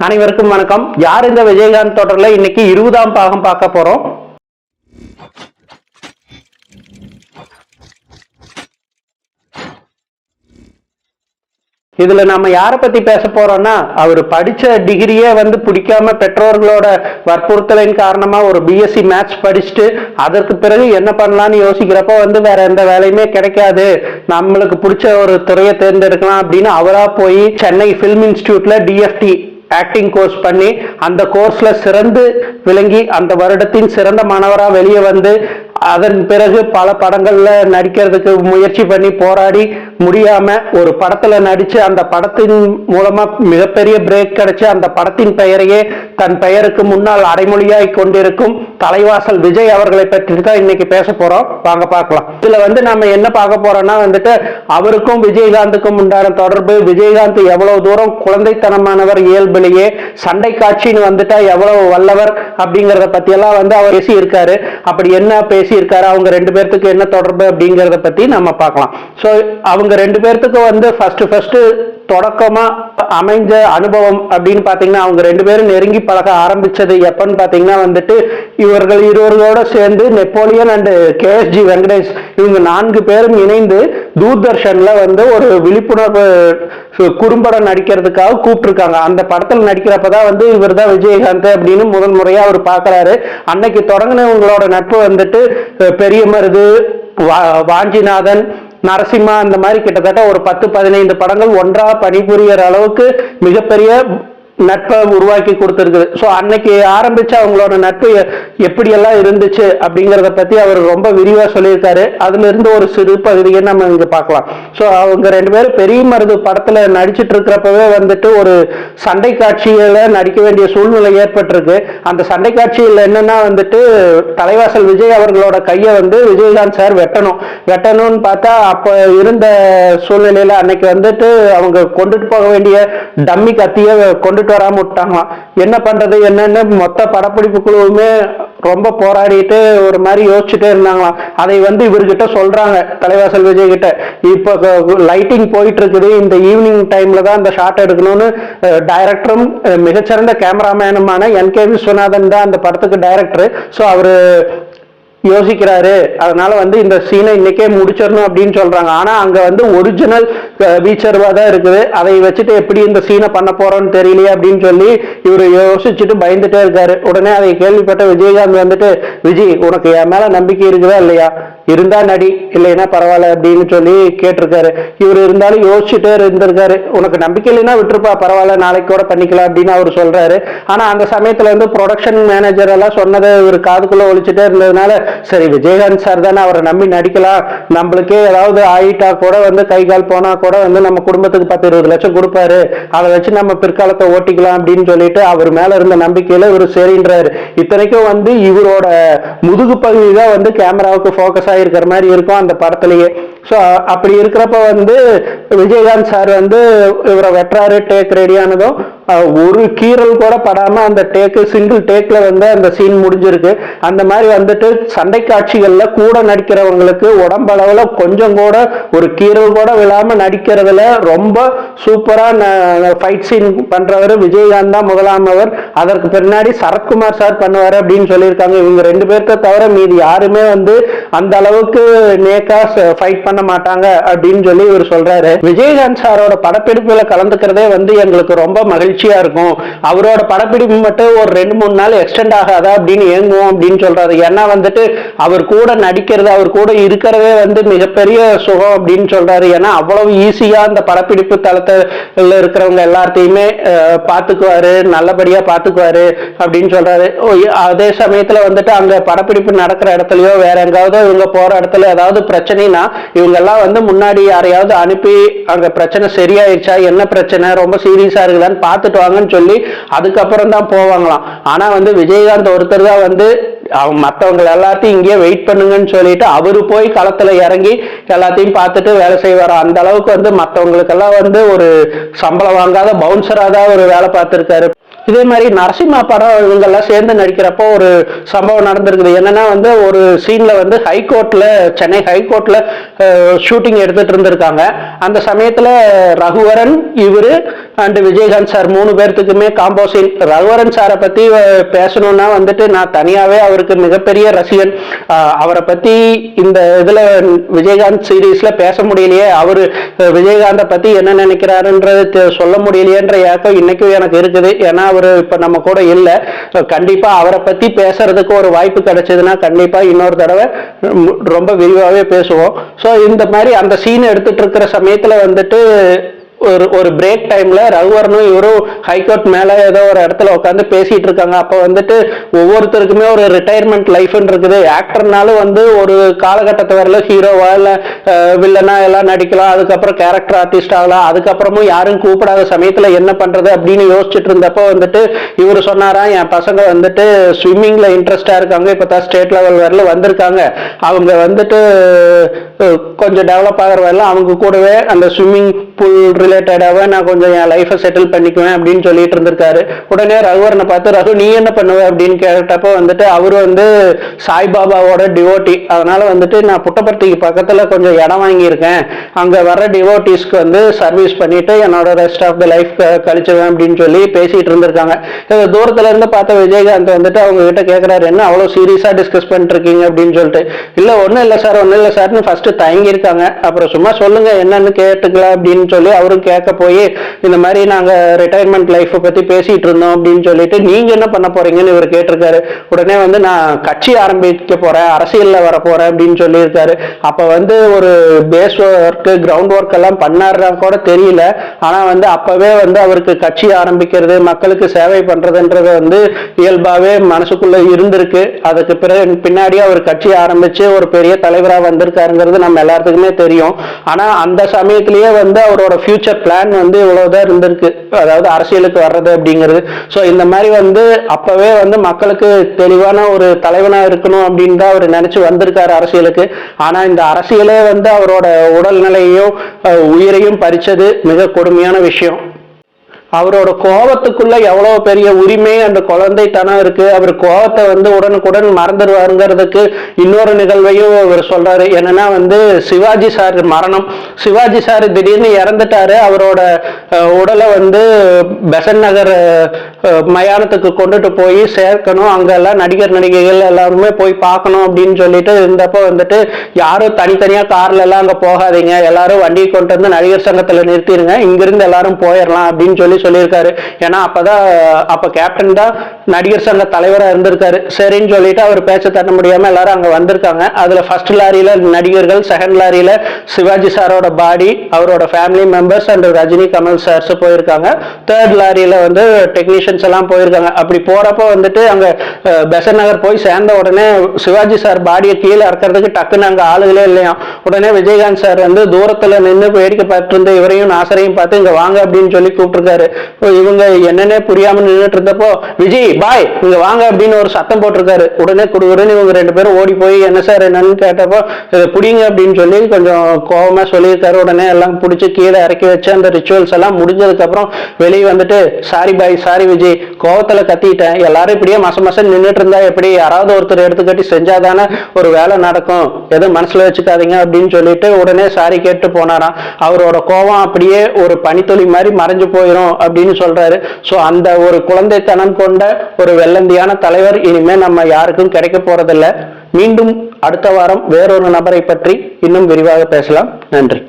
அனைவருக்கும் வணக்கம். யார் இந்த விஜயகாந்த் தொடர்ல இன்னைக்கு 20ஆம் பாகம் பார்க்க போறோம். இதுல நம்ம யாரை பத்தி பேச போறோம்னா, அவர் படிச்ச டிகிரியே பிடிக்காம பெற்றோர்களோட வற்புறுத்தலின் காரணமா ஒரு பிஎஸ்சி மேத்ஸ் படிச்சுட்டு அதற்கு பிறகு என்ன பண்ணலாம்னு யோசிக்கிறப்ப வேற எந்த வேலையுமே கிடைக்காது, நம்மளுக்கு பிடிச்ச ஒரு துறையை தேர்ந்தெடுக்கலாம் அப்படின்னு அவரா போய் சென்னை பிலிம் இன்ஸ்டிடியூட்ல டிஎஃப்டி ஆக்டிங் கோர்ஸ் பண்ணி அந்த கோர்ஸ்ல சிறந்து விளங்கி அந்த வருடத்தின் சிறந்த மாணவராக வெளியே வந்து அதன் பிறகு பல படங்கள்ல நடிக்கிறதுக்கு முயற்சி பண்ணி போராடி முடியாம ஒரு படத்துல நடிச்சு அந்த படத்தின் மூலமா மிகப்பெரிய பிரேக் கிடைச்சு அந்த படத்தின் பெயரையே தன் பெயருக்கு முன்னால் அடைமொழியாய் கொண்டிருக்கும் தலைவாசல் விஜய் அவர்களை பற்றி தான் இன்னைக்கு பேச போறோம். வாங்க பார்க்கலாம். இதுல நம்ம என்ன பார்க்க போறோம்னா அவருக்கும் விஜயகாந்துக்கும் உண்டான தொடர்பு, விஜயகாந்த் எவ்வளவு தூரம் குழந்தைத்தனமானவர் இயல்பிலேயே, சண்டை காட்சின்னு எவ்வளவு வல்லவர் அப்படிங்கறத பத்தி எல்லாம் அவர் பேசி இருக்காரு. அப்படி என்ன பேசி இருக்காரு, அவங்க ரெண்டு பேர்த்துக்கு என்ன தொடர்பு அப்படிங்கறத பத்தி நம்ம பார்க்கலாம். சோ அவங்க ரெண்டு பேர்த்துக்கு ஃபர்ஸ்ட் தொடக்கமா அமைஞ்ச அனுபவம் அப்படின்னு பாத்தீங்கன்னா, அவங்க ரெண்டு பேரும் நெருங்கி பழக ஆரம்பிச்சது எப்பன்னு பாத்தீங்கன்னா இவர்கள் இருவர்களோட சேர்ந்து நெப்போலியன் அண்ட் கேஎஸ்ஜி வெங்கடேஷ் இவங்க 4 பேரும் இணைந்து தூர்தர்ஷன்ல ஒரு விழிப்புணர்வு குறும்படம் நடிக்கிறதுக்காக கூப்பிட்டுருக்காங்க. அந்த படத்தில் நடிக்கிறப்பதான் இவர் தான் விஜயகாந்த் அப்படின்னு முதல் முறையா அவர் பாக்குறாரு. அன்னைக்கு தொடங்கினவங்களோட நட்பு பெரிய மருது, வாஞ்சிநாதன், நரசிம்மா, அந்த மாதிரி கிட்டத்தட்ட ஒரு 10-15 படங்கள் ஒன்றா பணிபுரியற அளவுக்கு மிகப்பெரிய நட்பை உருவாக்கி கொடுத்துருக்குது. ஸோ அன்னைக்கு ஆரம்பிச்சு அவங்களோட நட்பு எப்படியெல்லாம் இருந்துச்சு அப்படிங்கிறத பத்தி அவர் ரொம்ப விரிவா சொல்லியிருக்காரு. அதுல இருந்து ஒரு சிறு பகுதியை நம்ம இங்க பார்க்கலாம். ஸோ அவங்க ரெண்டு பேரும் பெரிய மருது படத்துல நடிச்சிட்டு இருக்கிறப்பவே ஒரு சண்டை காட்சியில நடிக்க வேண்டிய சூழ்நிலை ஏற்பட்டிருக்கு. அந்த சண்டை காட்சியில் என்னன்னா தலைவாசல் விஜய் அவர்களோட கையை விஜயகாந்த் சார் வெட்டணும்னு பார்த்தா அப்ப இருந்த சூழ்நிலையில அன்னைக்கு அவங்க கொண்டுட்டு போக வேண்டிய டம்மி கத்திய கொண்டுட்டு வராம விட்டாங்களாம். என்ன பண்றது என்னன்னு மொத்த படப்பிடிப்பு குழுவுமே ரொம்ப போராடிட்டு ஒரு மாதிரி யோசிச்சுட்டே இருந்தாங்களாம். அதை இவர்கிட்ட சொல்றாங்க, தலைவாசல் விஜய் கிட்ட, இப்ப லைட்டிங் போயிட்டு இருக்குது, இந்த ஈவினிங் டைம்ல தான் இந்த ஷாட் எடுக்கணும்னு டைரக்டரும் மிகச்சிறந்த கேமராமேனுமான என்.கே. விஸ்வநாதன் தான் அந்த படத்துக்கு டைரக்டர். ஸோ அவரு யோசிக்கிறாரு, அதனால இந்த சீனை இன்னைக்கே முடிச்சிடணும் அப்படின்னு சொல்றாங்க. ஆனா அங்க ஒரிஜினல் பீச்சர்வா தான் இருக்குது, அதை வச்சுட்டு எப்படி இந்த சீனை பண்ண போறோம்னு தெரியலையே அப்படின்னு சொல்லி இவரு யோசிச்சுட்டு பயந்துட்டே இருக்காரு. உடனே அதை கேள்விப்பட்ட விஜயகாந்த் விஜய், உனக்கு என் மேல நம்பிக்கை இருக்குதா இல்லையா, இருந்தா நடி, இல்லைன்னா பரவாயில்ல அப்படின்னு சொல்லி கேட்டிருக்காரு. இவர் இருந்தாலும் யோசிச்சுட்டே இருந்திருக்காரு. உனக்கு நம்பிக்கை இல்லைன்னா விட்டுருப்பா, பரவாயில்ல, நாளைக்கு கூட பண்ணிக்கலாம் அப்படின்னு அவர் சொல்றாரு. ஆனா அந்த சமயத்துல ப்ரொடக்ஷன் மேனேஜர் எல்லாம் சொன்னதை இவர் காதுக்குள்ள ஒழிச்சுட்டே இருந்ததுனால, சரி விஜயகாந்த் சார் தானே, அவரை நம்பி நடிக்கலாம், நம்மளுக்கே ஏதாவது ஆயிட்டா கூட கை கால் போனா கூட நம்ம குடும்பத்துக்கு 10-20 லட்சம் கொடுப்பாரு, அதை வச்சு நம்ம பிற்காலத்தை ஓட்டிக்கலாம் அப்படின்னு சொல்லிட்டு அவர் மேல இருந்த நம்பிக்கையில இவர் சரின்றாரு. இத்தனைக்கும் இவரோட முதுகு பகுதி தான் கேமராவுக்கு போக்கஸ் ஆகிருக்கிற மாதிரி இருக்கும் அந்த படத்திலேயே. ஸோ அப்படி இருக்கிறப்ப விஜயகாந்த் சார் இவரை வெட்டுறாரு. டேக் ரெடி ஆனதும் ஒரு கீரல் கூட படாம அந்த டேக்கு சிங்கிள் டேக்ல அந்த சீன் முடிஞ்சிருக்கு. அந்த மாதிரி சண்டை காட்சிகள்ல கூட நடிக்கிறவங்களுக்கு உடம்பளவுல கொஞ்சம் கூட ஒரு கீரல் கூட விழாம நடிக்கிறதுல ரொம்ப சூப்பரா ஃபைட் சீன் பண்றவர் விஜயகாந்த் தான் முதலாமவர். அதற்கு பின்னாடி சரத்குமார் சார் பண்ணுவாரு அப்படின்னு சொல்லியிருக்காங்க. இவங்க ரெண்டு பேர்த்த தவிர மீதி யாருமே அந்த அளவுக்கு நேக்கா ஃபைட் பண்ண மாட்டாங்க அப்படின்னு சொல்லி இவர் சொல்றாரு. விஜயகாந்த் சாரோட படப்பிடிப்புல கலந்துக்கிறதே எங்களுக்கு ரொம்ப மகிழ்ச்சியா இருக்கும். அவரோட படப்பிடிப்பு மட்டும் ஒரு 2-3 நாள் எக்ஸ்டெண்ட் ஆகாதா அப்படின்னு ஏங்குவோம் அப்படின்னு சொல்றாரு. ஏன்னா அவர் கூட நடிக்கிறது, அவர் கூட இருக்கிறதே மிகப்பெரிய சுகம் அப்படின்னு சொல்றாரு. ஏன்னா அவ்வளவு ஈஸியா அந்த படப்பிடிப்பு தளத்துல இருக்கிறவங்க எல்லாத்தையுமே பாத்துக்குவாரு, நல்லபடியா பாத்துக்குவாரு அப்படின்னு சொல்றாரு. அதே சமயத்துல அங்க படப்பிடிப்பு நடக்கிற இடத்துலயோ வேற எங்காவது இவங்க போற இடத்துல ஏதாவது பிரச்சனைனா இவங்க எல்லாம் முன்னாடி யாரையாவது அனுப்பி அங்க பிரச்சனை சரியாயிருச்சா, என்ன பிரச்சனை, ரொம்ப சீரியஸா இருக்குதான்னு பார்த்துட்டு வாங்கன்னு சொல்லி அதுக்கப்புறம் தான் போவாங்களாம். ஆனா விஜயகாந்த் ஒருத்தர் தான் மற்றவங்க எல்லாத்தையும் இங்கேயே வெயிட் பண்ணுங்கன்னு சொல்லிட்டு அவரு போய் களத்துல இறங்கி எல்லாத்தையும் பார்த்துட்டு வேலை செய்வார். அந்த அளவுக்கு மற்றவங்களுக்கெல்லாம் ஒரு சம்பளம் வாங்காத பவுன்சரா தான் ஒரு வேலை பார்த்திருக்காரு. இதே மாதிரி நரசிம்மா படம் இவங்கெல்லாம் சேர்ந்து நடிக்கிறப்போ ஒரு சம்பவம் நடந்திருக்குது. என்னன்னா ஒரு சீன்ல ஹைகோர்ட்ல, சென்னை ஹைகோர்ட்ல ஷூட்டிங் எடுத்துட்டு இருந்திருக்காங்க. அந்த சமயத்துல ரகுவரன், இவரு and Vijayakanth sir 3 பேர்த்துக்குமே composing. Raghuvaran சாரை பத்தி பேசணும்னா வந்துட்டு நான் தனியாவே அவருக்கு மிகப்பெரிய ரசிகன். அவரை பத்தி இந்த இதுல விஜயகாந்த் சீரீஸ்ல பேச முடியலையே, அவரு விஜயகாந்த பத்தி என்ன நினைக்கிறாருன்றது சொல்ல முடியலையேன்ற ஏக்கம் இன்னைக்கும் எனக்கு இருக்குது. ஏன்னா அவரு இப்ப நம்ம கூட இல்லை. கண்டிப்பா அவரை பத்தி பேசுறதுக்கு ஒரு வாய்ப்பு கிடைச்சதுன்னா கண்டிப்பா இன்னொரு தடவை ரொம்ப விரிவாகவே பேசுவோம். ஸோ இந்த மாதிரி அந்த சீன் எடுத்துட்டு இருக்கிற சமயத்துல வந்துட்டு ஒரு பிரேக் டைம்ல ரகுவரனும் இவரும் ஹைகோர்ட் மேல ஏதோ ஒரு இடத்துல உட்காந்து பேசிட்டு இருக்காங்க. அப்ப வந்துட்டு ஒவ்வொருத்தருக்குமே ஒரு ரிட்டையர்மெண்ட் லைஃப் இருக்குது. ஆக்டர்னாலும் வந்து ஒரு காலகட்டத்தை வரல ஹீரோவா இல்ல வில்லனா எல்லாம் நடிக்கலாம், அதுக்கப்புறம் கேரக்டர் ஆர்டிஸ்ட் ஆகலாம், அதுக்கப்புறமும் யாரும் கூப்பிடாத சமயத்துல என்ன பண்றது அப்படின்னு யோசிச்சுட்டு இருந்தப்ப வந்துட்டு இவர் சொன்னாரா, என் பசங்க வந்துட்டு ஸ்விம்மிங்ல இன்ட்ரெஸ்டா இருக்காங்க, இப்பதான் ஸ்டேட் லெவல் வரல வந்திருக்காங்க, அவங்க வந்துட்டு கொஞ்சம் டெவலப் ஆகிற வரல அவங்க கூடவே அந்த ஸ்விம்மிங் பூல் ரிலேட்டடாக நான் கொஞ்சம் என் லைஃபை செட்டில் பண்ணிக்குவேன் அப்படின்னு சொல்லிட்டு இருந்திருக்காரு. உடனே ரகுவரனை பார்த்து, ரகு நீ என்ன பண்ணுவ அப்படின்னு கேட்டப்போ வந்துட்டு அவரு வந்து சாய்பாபாவோட டிவோட்டி, அதனால வந்துட்டு நான் புட்டபர்த்திக்கு பக்கத்துல கொஞ்சம் இடம் வாங்கியிருக்கேன், அங்க வர்ற டிவோட்டிஸ்க்கு வந்து சர்வீஸ் பண்ணிட்டு என்னோட ரெஸ்ட் ஆஃப் த லைஃப் கழிச்சுவேன் அப்படின்னு சொல்லி பேசிட்டு இருந்திருக்காங்க. தூரத்துல இருந்து பார்த்த விஜயகாந்த் வந்துட்டு அவங்க கிட்ட கேட்கிறாரு, என்ன அவ்வளவு சீரியஸா டிஸ்கஸ் பண்ணிட்டு இருக்கீங்க அப்படின்னு சொல்லிட்டு. இல்ல ஒன்னும் இல்லை சார்னு ஃபர்ஸ்ட் தயங்கி இருக்காங்க. அப்புறம் சும்மா சொல்லுங்க என்னன்னு கேட்டுக்கலாம் அப்படின்னு சொல்லி அவரும் கேட்க போய் இந்த மாதிரி நாங்க ரிட்டையர்மெண்ட் லைஃப் பத்தி பேசிட்டு இருந்தோம் அப்படின்னு சொல்லிட்டு, நீங்க என்ன பண்ண போறீங்கன்னு இவர் கேட்டிருக்காரு. உடனே வந்து நான் கட்சி ஆரம்பிக்க போறேன், அரசியல்ல வர போறேன் அப்படின்னு சொல்லியிருக்காரு. அப்ப வந்து ஒரு பேஸ் ஒர்க் கிரவுண்ட் ஒர்க் எல்லாம் பண்ணாருன்னா கூட தெரியல. ஆனா வந்து அப்பவே வந்து அவருக்கு கட்சி ஆரம்பிக்கிறது மக்களுக்கு சேவை பண்றதுன்றது வந்து இயல்பாவே மனசுக்குள்ள இருந்திருக்கு. அதுக்கு பிறகு பின்னாடி அவர் கட்சி ஆரம்பிச்சு ஒரு பெரிய தலைவராக வந்திருக்காருங்கிறது நம்ம எல்லாத்துக்குமே தெரியும். ஆனா அந்த சமயத்திலேயே வந்து அவரோட ஃபியூச்சர் பிளான் வந்து இவ்வளவுதான் இருந்திருக்கு, அதாவது அரசியலுக்கு வர்றது அப்படிங்கிறது. ஸோ இந்த மாதிரி வந்து அப்பவே வந்து மக்களுக்கு தெளிவான ஒரு தலைவனா இருக்கணும் அப்படின்னு தான் அவர் நினைச்சு வந்திருக்காரு அரசியலுக்கு. ஆனா இந்த அரசியலே வந்து அவரோட உடல்நிலையையும் உயிரையும் பறிச்சது மிக கொடுமையான விஷயம். அவரோட கோபத்துக்குள்ள எவ்வளவு பெரிய உரிமை அந்த குழந்தைத்தனம் இருக்கு. அவர் கோபத்தை வந்து உடனுக்குடன் மறந்துடுவாருங்கிறதுக்கு இன்னொரு நிகழ்வையும் அவர் சொல்றாரு. என்னன்னா வந்து சிவாஜி சார் மரணம், சிவாஜி சார் திடீர்னு இறந்துட்டாரு. அவரோட உடலை வந்து பெசன் நகர் மயானத்துக்கு கொண்டுட்டு போய் சேர்க்கணும், அங்கெல்லாம் நடிகர் நடிகைகள் எல்லாருமே போய் பார்க்கணும் அப்படின்னு சொல்லிட்டு இருந்தப்போ வந்துட்டு யாரும் தனித்தனியா கார்ல எல்லாம் அங்க போகாதீங்க, எல்லாரும் வண்டியை கொண்டு வந்து நடிகர் சங்கத்துல நிறுத்திடுங்க, இங்கிருந்து எல்லாரும் போயிடலாம் அப்படின்னு சொல்லியிருக்காரு. ஏன்னா அப்ப கேப்டன் தான் நடிகர் சங்க தலைவரா இருந்திருக்காரு. சரின்னு சொல்லிட்டு அவர் பேச்ச தட்ட முடியாம எல்லாரும் அங்க வந்திருக்காங்க. அதுல ஃபர்ஸ்ட் லாரியில நடிகர்கள், செகண்ட் லாரியில சிவாஜி சாரோட பாடி, அவரோட family members and Rajini Kamal sirs போயிருக்காங்க. தேர்ட் லாரியில வந்து டெக்னீஷியன்ஸ் எல்லாம் போயிருக்காங்க. அப்படி போறப்போ வந்துட்டு அங்க பெசன் நகர் போய் சேர்ந்த உடனே சிவாஜி சார் பாடியை கீழே இறக்கிறதுக்கு டக்குன்னு அங்க ஆளுகளே இல்லையா. உடனே விஜயகாந்த் சார் வந்து தூரத்துல நின்று வேடிக்கை பார்த்து இருந்த இவரையும் நாசரையும் பார்த்து இங்க வாங்க அப்படின்னு சொல்லி கூப்பிட்டுருக்காரு. இவங்க என்னன்னே புரியாம நின்றுட்டு இருந்தப்போ விஜய் பாய் இங்க வாங்க அப்படின்னு ஒரு சத்தம் போட்டிருக்காரு. உடனே குடுகுடுன்னு இவங்க 2 பேரும் ஓடி போய் என்ன சார் என்னன்னு கேட்டப்போ புடிங்க அப்படின்னு சொல்லி கொஞ்சம் கோபமா சொல்லியிருக்காரு. உடனே எல்லாம் பிடிச்சி கீழே இறக்கி வச்சு அந்த ரிச்சுவல்ஸ் எல்லாம் முடிஞ்சதுக்கு அப்புறம் வெளியே வந்துட்டு, சாரி பாய், சாரி விஜய், கோபத்துல கத்திட்டேன், எல்லாரும் இப்படியே மசம் நின்றுட்டு இருந்தா எப்படி, யாராவது ஒருத்தர் எடுத்துக்கட்டி செஞ்சாதானே ஒரு வேலை நடக்கும், எதுவும் மனசுல வச்சுக்காதீங்க அப்படின்னு சொல்லிட்டு உடனே சாரி கேட்டு போனாராம். அவரோட கோபம் அப்படியே ஒரு பனித்துளி மாதிரி மறைஞ்சு போயிடும் அப்படின்னு சொல்றாரு. சோ அந்த ஒரு குழந்தைத்தனம் கொண்ட ஒரு வெள்ளந்தியான தலைவர் இனிமே நம்ம யாருக்கும் கிடைக்க போறதில்லை. மீண்டும் அடுத்த வாரம் வேறொரு நபரை பற்றி இன்னும் விரிவாக பேசலாம். நன்றி.